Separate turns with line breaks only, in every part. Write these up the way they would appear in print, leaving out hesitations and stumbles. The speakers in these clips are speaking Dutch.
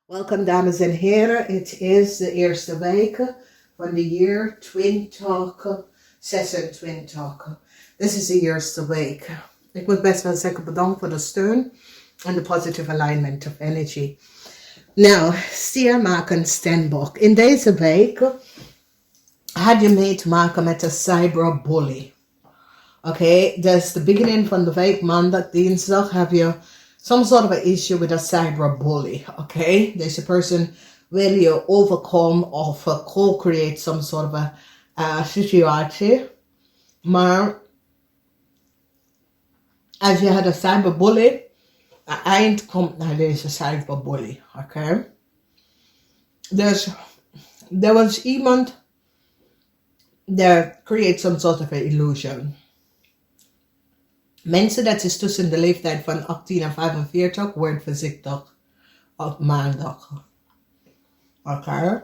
Welkom dames en heren, het is de eerste week van de jaar 2026. Dit is de eerste week. Ik moet best wel zeggen bedankt voor de steun en de positive alignment of energy. Nou, STIER MAAGD STEENBOK. In deze week had je mee te maken met de cyberbully. Oké, dus de beginning van de week, maandag, dinsdag, heb je some sort of an issue with a cyberbully. Okay, deze person wil je overcome of co-create some sort of a situatie. Maar als je had een cyberbully, het eind komt naar deze cyberbully. Oké, dus er was iemand that creates some sort of an illusion. Mensen dat is tussen de leeftijd van 18 en 45 wordt voorzichtig op maandag. Oké.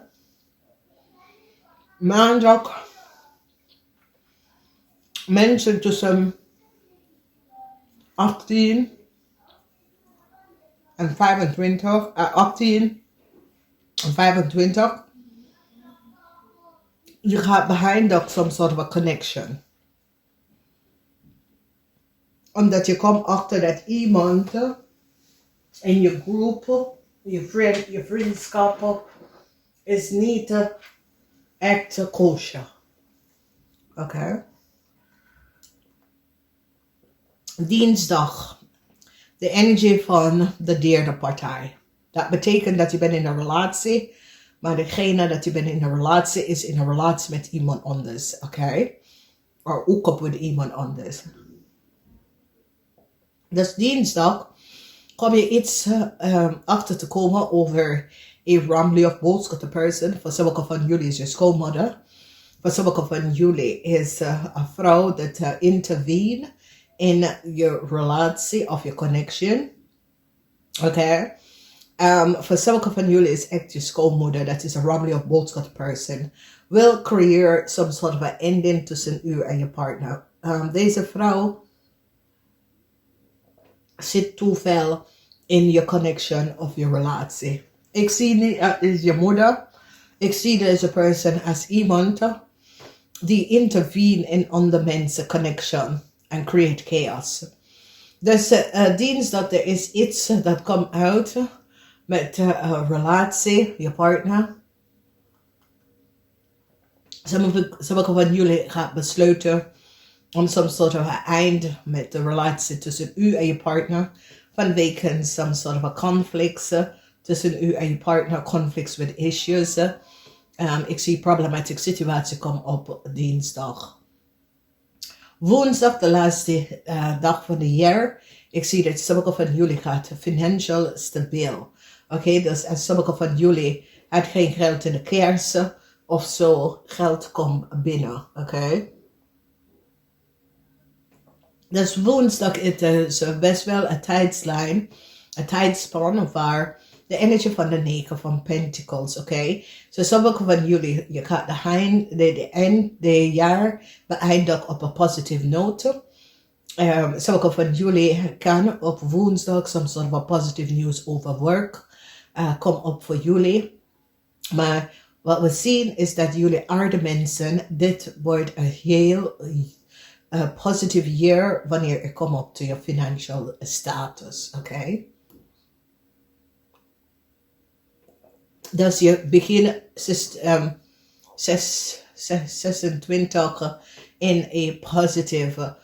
Maandag. Mensen tussen 18 en 25. 18 en 25. Je gaat behind some sort of a connection. Omdat je komt achter dat iemand in je groep, je vriendschap, is niet echt kosher. Oké. Dinsdag. De energie van de derde partij. Dat betekent dat je bent in een relatie. Maar degene dat je bent in een relatie is in een relatie met iemand anders. Oké. Of ook op met iemand anders. Dus dinsdag kom je iets achter te komen over een ramly of boodschap person. Voor sommige van jullie is je schoonmoeder. Voor sommige van jullie is een vrouw dat intervene in je relatie of je connection. Oké. Voor sommige van jullie is echt je schoonmoeder. Dat is een ramly of boodschap person. Will create some sort of an ending tussen u en je partner. Deze vrouw zit te veel in je connection of je relatie. Ik zie niet als je moeder. Ik zie deze person als iemand die intervene in andere mensen connection en create chaos. Dus dinsdag er is iets dat komt uit met relatie, je partner. Sommige van jullie gaan besluiten om some sort of eind met de relatie tussen u en je partner. Vanwege some sort of a conflicts tussen u en je partner. Conflicts with issues. Ik zie problematic situatie komen op dinsdag. Woensdag, de laatste dag van het jaar. Ik zie dat sommige van jullie gaat financieel stabiel. Oké, dus als sommige van jullie had geen geld in de kerst of zo, geld komt binnen. Oké. Dus woensdag is best wel een tijdslijn, een tijdspan waar de energie van de 9 van Pentacles, oké? So sommige van jullie, je gaat de jaar beëindigen op een positieve note. Sommige van jullie kan op woensdag some sort of a positive news over work kom op voor jullie. Maar wat we zien is dat jullie aarde mensen, dit wordt een heel positive year wanneer je komt op je financial status, oké? Dus je begint 26 in een positive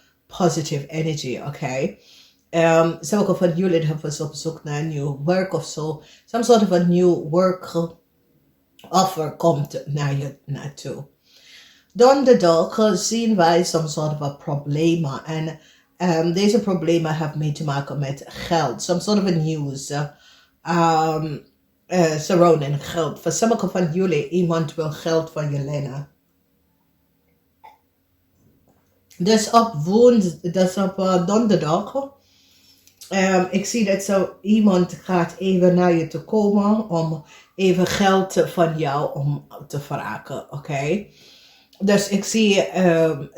energy, oké? Sommige van jullie hebben op zoek naar een nieuw werk of zo. Some sort of a new work offer komt naar je naartoe. Donderdag zien wij some sort of a problemen. En deze problemen hebben mee te maken met geld. Some sort of a news surrounding geld. Voor sommige van jullie, iemand wil geld van je lenen. Dus op donderdag, ik zie dat zo iemand gaat even naar je te komen om even geld van jou om te vragen, oké? Dus ik zie,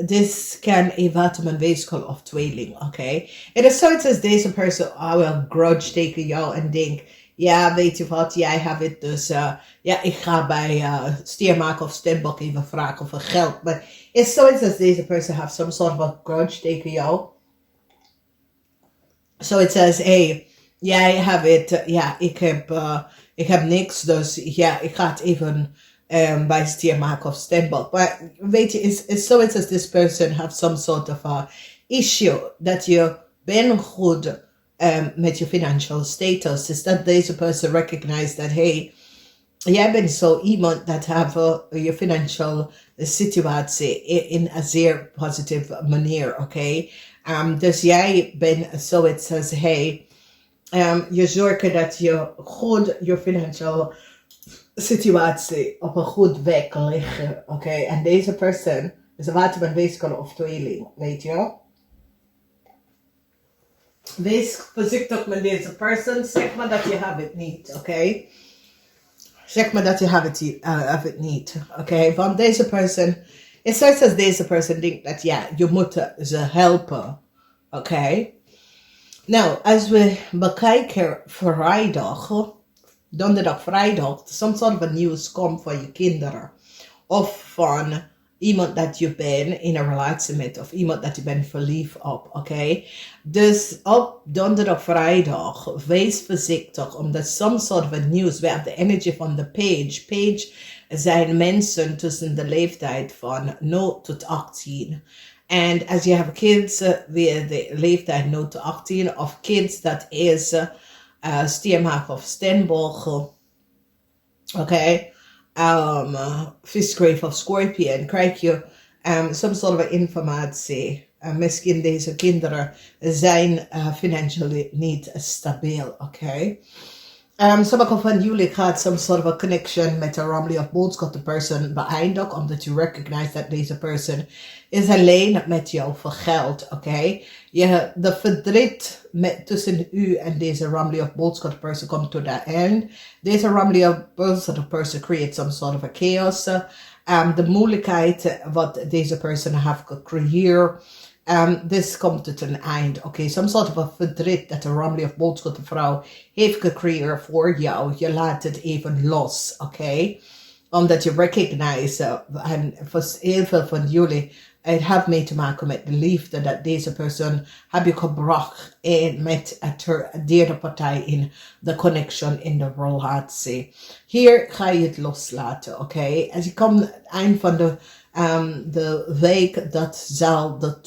dit kan een waterman-weeskal of tweeling, oké? Het is zoiets als deze persoon will grudge tegen jou en denkt, ja, weet je wat, jij hebt het dus, ja, ik ga bij STIER MAAGD STEENBOK even vragen voor geld. Maar it's so it's as deze person have some sort of a grudge tegen jou. So it says, hey, jij hebt het, ja, ik heb niks, dus ja, ik ga het even bij STIER MAAGD STEENBOK. Maar weet je, it's so it's as this person have some sort of a issue dat je bent goed met je financial status. Is dat deze person recognize that, hey, jij bent zo iemand dat have je financial situatie in een zeer positieve manier, oké? Dus jij bent zo het says, hey, je zorgt dat je goed je financial situatie op een goed weg liggen, oké? En deze person is een waterman of tweeling, weet je? Wees voorzichtig met deze person, zeg maar dat je het niet, oké? Zeg maar dat je het niet, oké? Want deze person, het zoals als deze person denkt dat ja, je moet ze helpen, oké? Nou, als we bekijken vrijdag, donderdag, vrijdag, soms soort van nieuws komt van je kinderen. Of van iemand dat je bent in een relatie met, of iemand dat je bent verliefd op, oké? Dus op donderdag, vrijdag, wees voorzichtig, omdat soms soort van nieuws, we hebben de energie van de page. Page zijn mensen tussen de leeftijd van 0 tot 18. En als je hebt kids weer de leeftijd 0 tot 18, of kids dat is STIER MAAGD STEENBOK, oké? Visgrave of Scorpion, krijg je some sort of informatie. Misschien deze kinderen zijn financially niet stabiel, oké? Sommige van jullie gaat some sort of a connection met een ramli of boodschap de person beëindigen, omdat je recognize dat deze person is alleen met jou voor geld, oké? De verdriet tussen u en deze ramli of boodschap person komt to the end. Deze ramli of boodschap person creates some sort of a chaos. De moeilijkheid wat deze person heeft gecreëerd. This komt tot een eind. Oké, some sort of a verdriet dat de ramli of boodschap vrouw heeft gecreëerd voor jou. Je laat het even los, oké? Omdat je recognize, en voor heel veel van jullie, het heeft mee te maken met de liefde dat deze persoon heb je gebracht in met de derde partij in de connection in de relatie. Hier ga je het loslaten, oké? Als je komt aan het eind van de week, dat zal de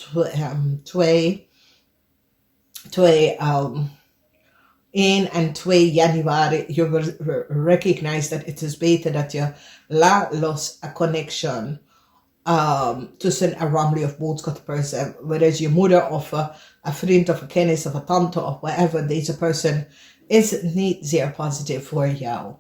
1 en 2 januari, je recognize dat het is beter dat je laat los een connection tussen een ramli of boodschap person, whether je moeder of een vriend of een kennis of een tante of whatever, deze person is niet zeer positief voor jou.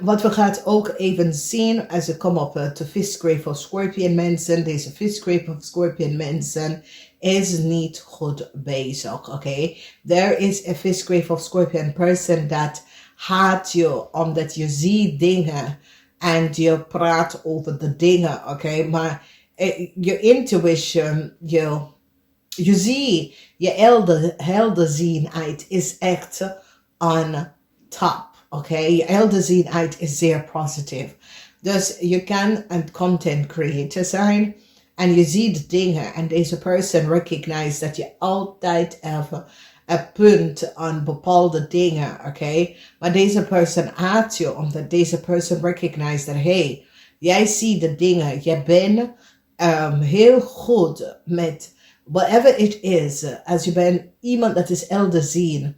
Wat we gaan ook even zien als we komen op de visgrave of Scorpion mensen. Deze visgrave of Scorpion mensen is niet goed bezig, oké? There is a visgrave of Scorpion person dat haat je omdat je ziet dingen en je praat over de dingen, oké? Maar je intuition, je ziet, je helderziendheid is echt on top. Oké, je helderziendheid is zeer positief. Dus je kan een content creator zijn en je ziet dingen en deze person recognize dat je altijd even een punt aan bepaalde dingen, oké? Maar deze person haat je omdat deze person recognize dat, hey, jij ziet de dingen, je bent heel goed met whatever it is. Als je bent iemand dat is helderzien,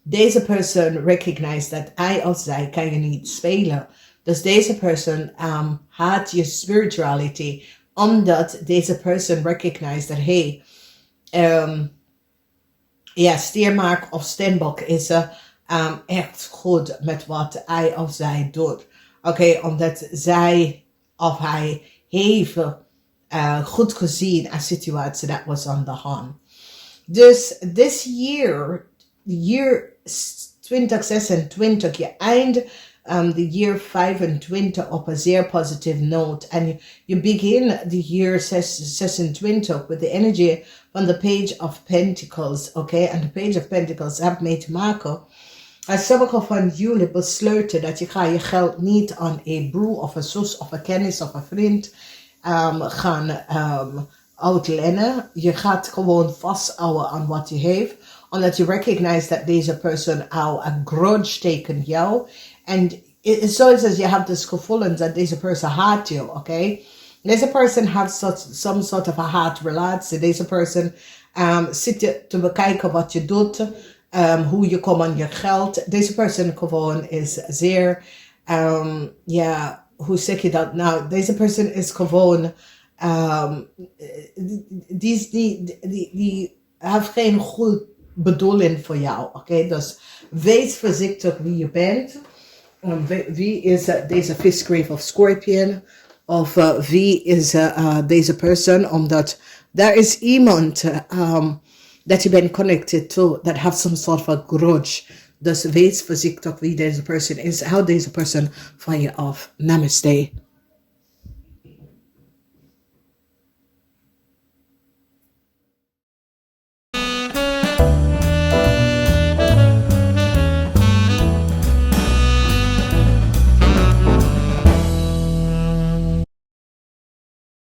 deze person recognize dat hij of zij kan je niet spelen. Dus deze person haat je spirituality. Omdat deze person recognize dat, hey, STIER MAAGD of STEENBOK is echt goed met wat hij of zij doet. Oké, omdat zij of hij heeft goed gezien een situatie dat was aan de hand. Dus this year 2026, je eind de year 25 op een zeer positieve note. En je begin de year 26 with the energy van de Page of Pentacles, oké? En de Page of Pentacles heeft mee te maken Als sommige van jullie besluiten dat je je geld niet aan een broer of een zus of een kennis of een vriend gaan uitlenen. Je gaat gewoon vasthouden aan wat je heeft. Omdat je recognize dat deze persoon al een grudge tegen jou. En zoals je hebt dus gevoelens dat deze persoon haat je, oké? Deze persoon heeft some sort of a haat relatie. Deze persoon zit je te bekijken wat je doet. Hoe je komt aan je geld. Deze persoon gewoon is zeer, hoe zeg je dat nou? Deze persoon is gewoon, die heeft geen goed bedoeling voor jou, oké? Dus wees voorzichtig wie je bent. Wie is deze visgreep of scorpion? Of wie is deze persoon? Omdat daar is iemand dat je bent connected to, that have some sort of a grudge. Dus wees voorzichtig wie deze persoon is. Hou deze persoon van je af. Namaste.